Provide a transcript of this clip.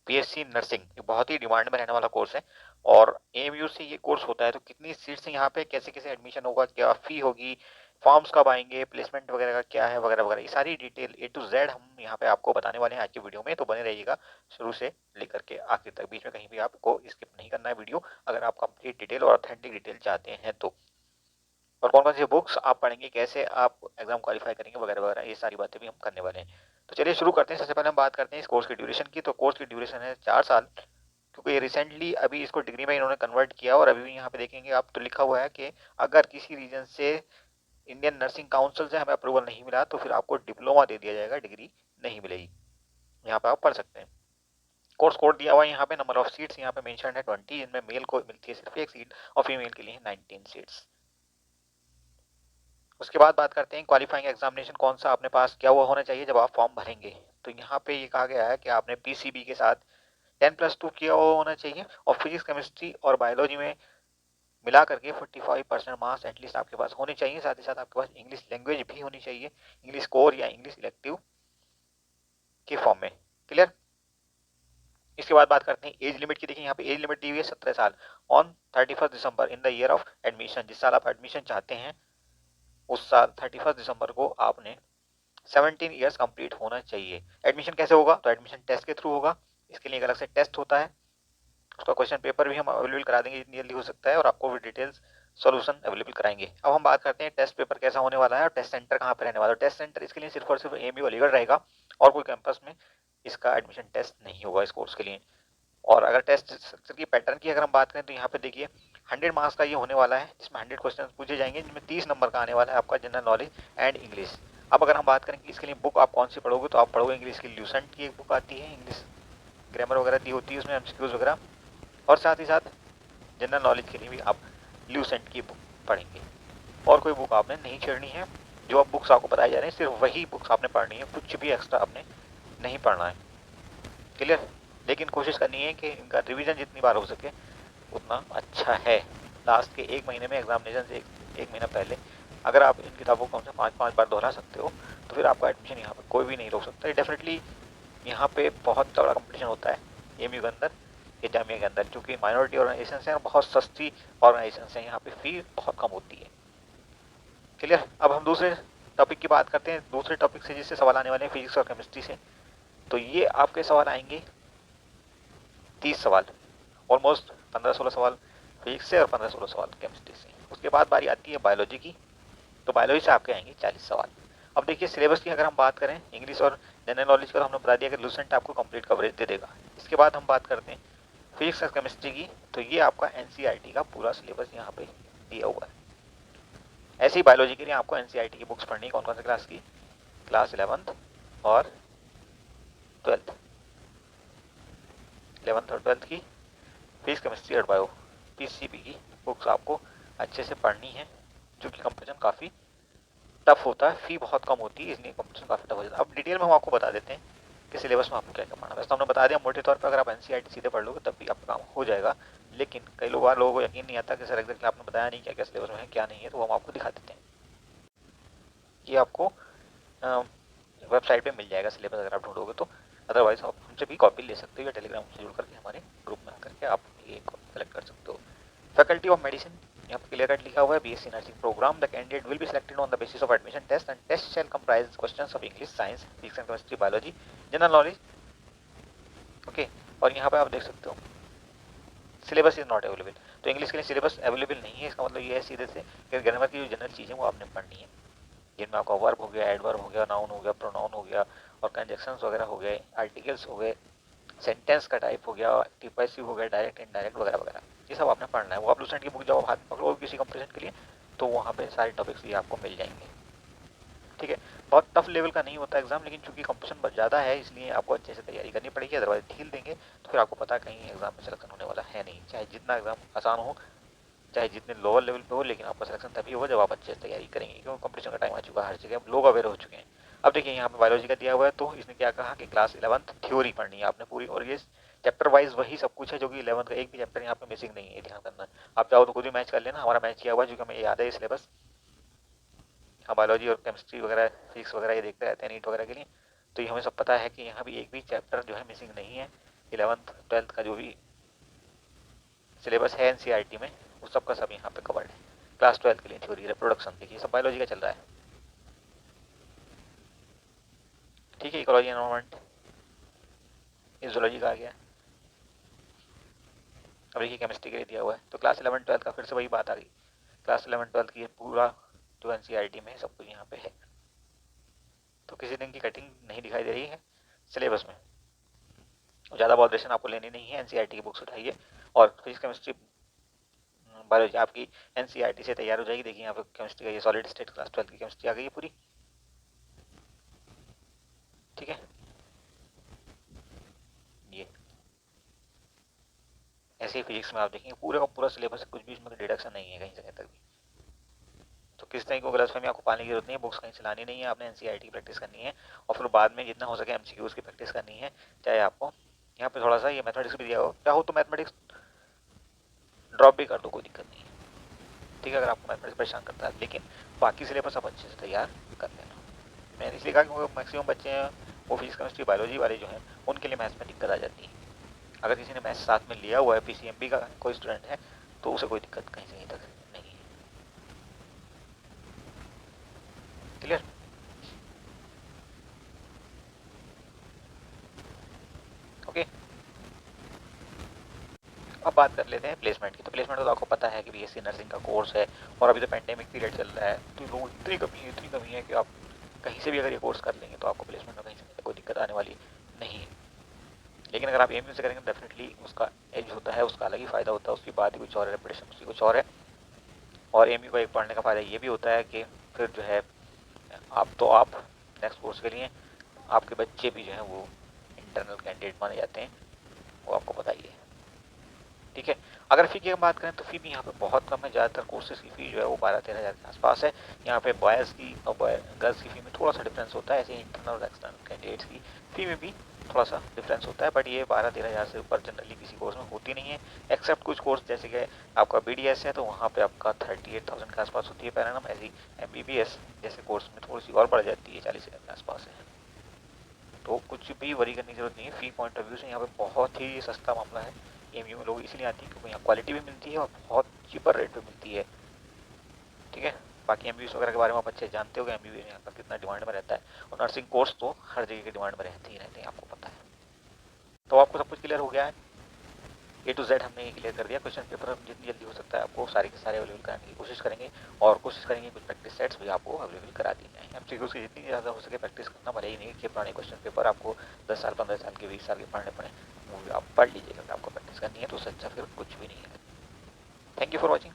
BSc nursing, ये बहुत ही demand में रहने वाला कोर्स है और एएमयू से ये कोर्स होता है। तो कितनी सीट्स हैं यहाँ पे, कैसे कैसे एडमिशन होगा, क्या फी होगी, फॉर्म्स कब आएंगे, प्लेसमेंट वगैरह का क्या है, वगैरह वगैरह, ये सारी डिटेल ए टू जेड हम यहाँ पे आपको बताने वाले हैं आज की वीडियो में। तो बने रहिएगा शुरू से लेकर के आखिर तक, बीच में कहीं भी आपको स्किप नहीं करना है वीडियो, अगर आप कंप्लीट डिटेल और ऑथेंटिक डिटेल चाहते हैं तो। और कौन कौन सी बुक्स आप पढ़ेंगे, कैसे आप एग्जाम क्वालिफाई करेंगे, वगैरह वगैरह, ये सारी बातें भी हम करने वाले हैं। तो चलिए शुरू करते हैं। सबसे पहले हम बात करते हैं इस कोर्स की ड्यूरेशन की। तो कोर्स की ड्यूरेशन है 4 साल, क्योंकि ये रिसेंटली अभी इसको डिग्री में इन्होंने कन्वर्ट किया। और अभी भी यहाँ पे देखेंगे आप तो लिखा हुआ है कि अगर किसी रीजन से इंडियन नर्सिंग काउंसिल से हमें अप्रूवल नहीं मिला तो फिर आपको डिप्लोमा दे दिया जाएगा, डिग्री नहीं मिलेगी। यहाँ पे आप पढ़ सकते हैं। कोर्स कोड दिया हुआ है यहाँ पे, नंबर ऑफ सीट्स यहाँ पे मेंशन है 20, इनमें मेल को मिलती है सिर्फ 1 सीट और फीमेल के लिए 19 सीट्स। उसके बाद बात करते हैं क्वालिफाइंग एग्जामिनेशन कौन सा आपने पास किया हुआ होना चाहिए जब आप फॉर्म भरेंगे। तो यहाँ पे ये कहा गया है कि आपने पीसीबी के साथ 10+2 किया हुआ होना चाहिए और फिजिक्स केमिस्ट्री और बायोलॉजी में मिला करके 45% मार्क्स एटलीस्ट आपके पास होने चाहिए। साथ ही साथ आपके पास इंग्लिश लैंग्वेज भी होनी चाहिए, इंग्लिश कोर या इंग्लिश इलेक्टिव के फॉर्म में। क्लियर। इसके बाद बात करते हैं एज लिमिट की। देखिए यहाँ पे एज लिमिट दी हुई है 17 साल on 31 December in the year of admission. जिस साल आप एडमिशन चाहते हैं उस साल 31 दिसंबर को आपने 17 ईयर्स कंप्लीट होना चाहिए। एडमिशन कैसे होगा, तो एडमिशन टेस्ट के थ्रू होगा। इसके लिए एक अलग से टेस्ट होता है, उसका क्वेश्चन पेपर भी हम अवेलेबल करा देंगे जितनी जल्दी हो सकता है, और आपको भी डिटेल्स सॉल्यूशन अवेलेबल कराएंगे। अब हम बात करते हैं टेस्ट पेपर कैसा होने वाला है और टेस्ट सेंटर कहाँ पे रहने वाला है। टेस्ट सेंटर इसके लिए सिर्फ और सिर्फ एएमयू अलीगढ़ रहेगा और कोई कैंपस में इसका एडमिशन टेस्ट नहीं होगा इस कोर्स के लिए। और अगर टेस्ट स्ट्रक्चर की पैटर्न की अगर हम बात करें तो यहाँ पे देखिए 100 मार्क्स का ये होने वाला है, जिसमें 100 क्वेश्चन पूछे जाएंगे, जिसमें 30 नंबर का आने वाला है आपका जनरल नॉलेज एंड इंग्लिश। अब अगर हम बात करें कि इसके लिए बुक आप कौन सी पढ़ोगे, तो आप पढ़ोगे इंग्लिश की ल्यूसेंट की एक बुक आती है, इंग्लिश ग्रामर वगैरह दी होती है उसमें, एमसीक्यूज वगैरह। और साथ ही साथ जनरल नॉलेज के लिए भी आप ल्यूसेंट की बुक पढ़ेंगे। और कोई बुक आपने नहीं छेड़नी है। जो अब बुक्स आपको बताई जा रही है सिर्फ वही बुक्स आपने पढ़नी है, कुछ भी एक्स्ट्रा आपने नहीं पढ़ना है। क्लियर। लेकिन कोशिश करनी है कि इनका रिवीजन जितनी बार हो सके उतना अच्छा है। लास्ट के 1 महीने में एग्जामिनेशन से एक महीना पहले अगर आप इन किताबों को कम से 5-5 बार दोहरा सकते हो तो फिर आपका एडमिशन यहाँ पे कोई भी नहीं रोक सकता। डेफिनेटली यहाँ पे बहुत तगड़ा कंपटीशन होता है एमयू के अंदर या जामिया के अंदर, क्योंकि माइनॉरिटी ऑर्गेनाइजेशन है और बहुत सस्ती ऑर्गेनाइजेशन है, यहाँ पे फी बहुत कम होती है। क्लियर। अब हम दूसरे टॉपिक की बात करते हैं। दूसरे टॉपिक से जिससे सवाल आने वाले हैं फिजिक्स और केमिस्ट्री से। तो ये आपके सवाल आएंगे 30 सवाल, ऑलमोस्ट 15-16 सवाल फिजिक्स से और 15-16 सवाल केमिस्ट्री से। उसके बाद बारी आती है बायोलॉजी की। तो बायोलॉजी से आपके आएंगे 40 सवाल। अब देखिए सिलेबस की अगर हम बात करें इंग्लिश और जनरल नॉलेज का, हमने बता दिया कि लूसेंट आपको कंप्लीट कवरेज दे देगा। इसके बाद हम बात करते हैं फिजिक्स और केमिस्ट्री की। तो ये आपका एनसीईआरटी का पूरा सिलेबस यहाँ पे दिया हुआ है। ऐसे ही बायोलॉजी के लिए आपको एनसीईआरटी की बुक्स पढ़नी है। कौन कौन सी क्लास की, क्लास 11th और 12th, 11th और 12th की फिजिक्स केमिस्ट्री और बायो पीसीबी की बुक्स आपको अच्छे से पढ़नी है, क्योंकि कंपटीशन काफ़ी टफ होता है, फी बहुत कम होती है, इसलिए कंपटीशन काफ़ी टफ हो जाता है। अब डिटेल में हम आपको बता देते हैं कि सिलेबस में आपको क्या क्या पढ़ना है। वैसे तो हमने बता दिया मोटे तौर पर, अगर आप एनसीईआरटी सीधे पढ़ लोगे तब भी आपका काम हो जाएगा। लेकिन कई लोगों को यकीन नहीं आता कि सर एग्जैक्टली आपने बताया नहीं क्या क्या सिलेबस में है क्या नहीं है, तो हम आपको दिखा देते हैं। ये आपको वेबसाइट पे मिल जाएगा सिलेबस अगर आप ढूंढोगे तो। अदरवाइज आप हमसे भी कॉपी ले सकते हो या टेलीग्राम से जुड़ करके हमारे ग्रुप में आकर के आप ये सेलेक्ट कर सकते हो। फैकल्टी ऑफ मेडिसिन यहाँ पे क्लियर कट लिखा हुआ है, BSc nursing program. The candidate will be selected on the basis of admission test and test shall comprise questions of English, science, physics and chemistry, biology, general knowledge. Okay. और यहाँ पे आप देख सकते हो सिलेबस इज नॉट अवेलेबल। तो English के लिए सिलेबस अवेलेबल नहीं है, इसका मतलब ये है सीधे से कि ग्रामर की जो जनरल चीज़ें वो आपने पढ़नी है, जिनमें आपका वर्ब हो गया, एडवर्ब हो गया, नाउन हो गया, प्रोनाउन हो गया और कंजक्शंस वगैरह हो गए, आर्टिकल्स हो गए, सेंटेंस का टाइप हो गया, एक्टिव पैसिव हो गया, डायरेक्ट इनडायरेक्ट वगैरह वगैरह, ये सब आपने पढ़ना है। वो आप लूसेंट की बुक जब आप हाथ में पकड़ोगे किसी कंपटीशन के लिए तो वहाँ पे सारे टॉपिक्स भी आपको मिल जाएंगे। ठीक है। बहुत टफ लेवल का नहीं होता एग्जाम, लेकिन चूंकि कंपटीशन बहुत ज़्यादा है इसलिए आपको अच्छे से तैयारी करनी पड़ेगी। अदरवाइज ढील देंगे तो फिर आपको पता कहीं एग्जाम में सिलेक्शन होने वाला है नहीं। चाहे जितना एग्जाम आसान हो, चाहे जितने लोअर लेवल पे हो, लेकिन आपका सिलेक्शन तभी होगा जब आप अच्छे से तैयारी करेंगे, क्योंकि कंपटीशन का टाइम आ चुका है, हर जगह लोग अवेयर हो चुके हैं। अब देखिए यहाँ पे बायोलॉजी का दिया हुआ है, तो इसने क्या कहा कि क्लास 11th थ्योरी पढ़नी है आपने पूरी, और ये चैप्टर वाइज वही सब कुछ है जो कि 11th का एक भी चैप्टर यहाँ पे मिसिंग नहीं है, ध्यान करना। आप चाहो तो खुद ही मैच कर लेना, हमारा मैच किया हुआ है जो कि हमें याद है सिलेबस। हम बायोलॉजी और केमिस्ट्री वगैरह फिजिक्स वगैरह ये देखते रहते हैं नीट वगैरह के लिए, तो ये हमें सब पता है कि यहाँ भी एक भी चैप्टर जो है मिसिंग नहीं है। 11th 12th का जो भी सिलेबस है एनसीईआरटी में वो सबका सब यहाँ पे कवर्ड है। क्लास 12th के लिए थ्योरी, रिप्रोडक्शन देखिए सब बायोलॉजी का चल रहा है। ठीक है, इकोलॉजी एनवायरनमेंट ये जूलॉजी का आ गया। अब देखिए केमिस्ट्री के लिए दिया हुआ है, तो क्लास 11 12 का फिर से वही बात आ गई। क्लास 11 12 की पूरा जो एनसीईआरटी में सब कुछ यहाँ पे है, तो किसी दिन की कटिंग नहीं दिखाई दे रही है सिलेबस में। ज़्यादा वॉल्यूशन आपको लेनी नहीं है, एनसीईआरटी की बुक्स उठाइए और फिजिक्स केमिस्ट्री बायोलॉजी आपकी एनसीईआरटी से तैयार हो जाएगी। देखिए यहाँ पे केमिस्ट्री का ये सॉलिड स्टेट क्लास 12 की केमिस्ट्री आ गई है पूरी। ठीक है, ये ऐसे ही फिजिक्स में आप देखेंगे पूरे का पूरा सिलेबस, कुछ भी इसमें डिडक्शन नहीं है कहीं से कहीं तक भी। तो किस तरह को गलतफहमी आपको पाने की जरूरत नहीं है, बुक्स कहीं चलानी नहीं है, आपने एनसीईआरटी की प्रैक्टिस करनी है और फिर बाद में जितना हो सके एमसीक्यूज की प्रैक्टिस करनी है। चाहे आपको यहाँ पे थोड़ा सा ये मैथमेटिक्स भी दिया हो, चाहो तो मैथमेटिक्स ड्रॉप भी कर दो, कोई दिक्कत नहीं है। ठीक है, अगर आपको मैथमेटिक्स परेशान करता है, लेकिन बाकी सिलेबस आप अच्छे से तैयार कर लेना। मैंने इसलिए कहा क्योंकि मैक्सिमम बच्चे हैं वो फिजिक्स केमिस्ट्री बायोलॉजी वाले जो हैं उनके लिए मैथ्स में दिक्कत आ जाती है। अगर किसी ने मैथ्स साथ में लिया हुआ है, पीसीएमबी का कोई स्टूडेंट है, तो उसे कोई दिक्कत कहीं से कहीं तक नहीं है। क्लियर? ओके, अब बात कर लेते हैं प्लेसमेंट की। तो प्लेसमेंट तो आपको पता है कि बीएससी नर्सिंग का कोर्स है और अभी तो पेंडेमिक पीरियड चल रहा है, तो लोगों की इतनी कमी है कि आप कहीं से भी अगर ये कोर्स कर लेंगे तो आपको प्लेसमेंट में कहीं से कोई दिक्कत आने वाली नहीं है। लेकिन अगर आप एमयू से करेंगे डेफिनेटली उसका एज होता है, उसका अलग ही फ़ायदा होता है, उसकी बात ही कुछ और है, रेपुटेशन उसकी कुछ और है। और एमयू का एक पढ़ने का फ़ायदा ये भी होता है कि फिर जो है आप नेक्स्ट कोर्स के लिए आपके बच्चे भी जो हैं वो इंटरनल कैंडिडेट माने जाते हैं, वो आपको पता ही है। ठीक है, अगर फ़ी की हम बात करें तो फ़ी भी यहाँ पे बहुत कम है। ज़्यादातर कोर्सेज की फ़ी जो है वो 12-13 हज़ार के आसपास है। यहाँ पे बॉयज़ की और गर्ल्स की फ़ी में थोड़ा सा डिफरेंस होता है, ऐसे इंटरनल और एक्सटर्नल कैंडिडेट्स की फ़ी में भी थोड़ा सा डिफरेंस होता है, बट ये 12-13 हज़ार से ऊपर जनरली किसी कोर्स में होती नहीं है, एक्सेप्ट कुछ कोर्स जैसे कि आपका BDS है तो वहाँ पे आपका 38,000 के आसपास होती है पर एनम। ऐसी MBBS जैसे कोर्स में थोड़ी सी और बढ़ जाती है, 40,000 के आसपास है। तो कुछ भी वरी करने की जरूरत नहीं है, फ़ी पॉइंट ऑफ व्यू से यहाँ पे बहुत ही सस्ता मामला है। एमयू में लोग इसलिए आती है क्योंकि यहाँ क्वालिटी भी मिलती है और बहुत चीपर रेट पे मिलती है। ठीक है, बाकी एमबीबीएस वगैरह के बारे में आप अच्छे जानते हो कि एमबीबीएस यहाँ पर कितना डिमांड में रहता है, और नर्सिंग कोर्स तो हर जगह के डिमांड में रहते ही रहते हैं, आपको पता है। तो आपको सब कुछ क्लियर हो गया है, A to Z हमने क्लियर कर दिया। क्वेश्चन पेपर हम जितनी जल्दी हो सकता है आपको सारे के सारे अवेलेबल कराने की कोशिश करेंगे, और कोशिश करेंगे कुछ प्रैक्टिस सेट्स भी आपको अवेलेबल करा दी जाए। एमसीक्यूज की जितनी ज़्यादा हो सके प्रैक्टिस करना, भले ही नहीं कि पुराने क्वेश्चन पेपर आपको 10 साल 15 साल के 20 साल के पढ़ने पड़े, वो भी आप पढ़ लीजिएगा। अगर आपको प्रैक्टिस करनी है तो उससे अच्छा फिर कुछ भी नहीं है। Thank you for watching.